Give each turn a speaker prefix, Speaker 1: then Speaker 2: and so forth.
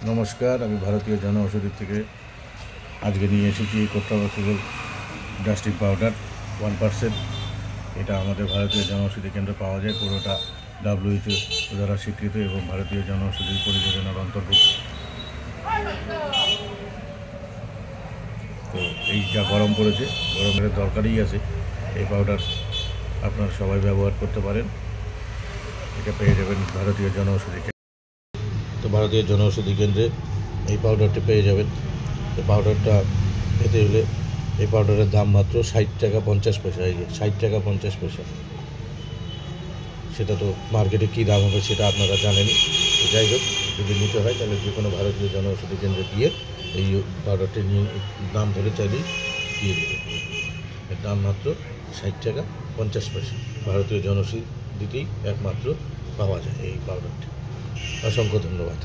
Speaker 1: নমস্কার, আমি ভারতীয় জন ঔষধি থেকে আজকে নিয়ে এসেছি কোট্রাভাসিবল ডাস্টিং পাউডার 1%। এটা আমাদের ভারতীয় জন ঔষধি কেন্দ্রে পাওয়া যায়। পুরোটা WHO দ্বারা স্বীকৃত এবং ভারতীয় জন ঔষধি পরিযোজনার অন্তর্ভুক্ত। তো এই যা গরম পড়েছে, গরমের দরকারই আছে। এই পাউডার আপনারা সবাই ব্যবহার করতে পারেন। এটা পেয়ে যাবেন ভারতীয় জন ঔষধি কেন্দ্রে। তো ভারতীয় জন ঔষধি কেন্দ্রে এই পাউডারটি পেয়ে যাবেন। এই পাউডারটা পেতে হলে এই পাউডারের দাম মাত্র 60 টাকা 50 পয়সা। এই যে 60 টাকা 50 পয়সা। সেটা তো মার্কেটে কী দাম হবে সেটা আপনারা জানেনই। যাই হোক, যদি নিতে হয় তাহলে যে কোনো ভারতীয় জন ঔষধি কেন্দ্রে গিয়ে এই পাউডারটি নিয়ে দাম ধরে চাইলেই দিয়ে দেবে। এর দাম মাত্র 60 টাকা 50 পয়সা। ভারতীয় জন ঔষধিতেই একমাত্র পাওয়া যায় এই পাউডারটি। অসংখ্য ধন্যবাদ।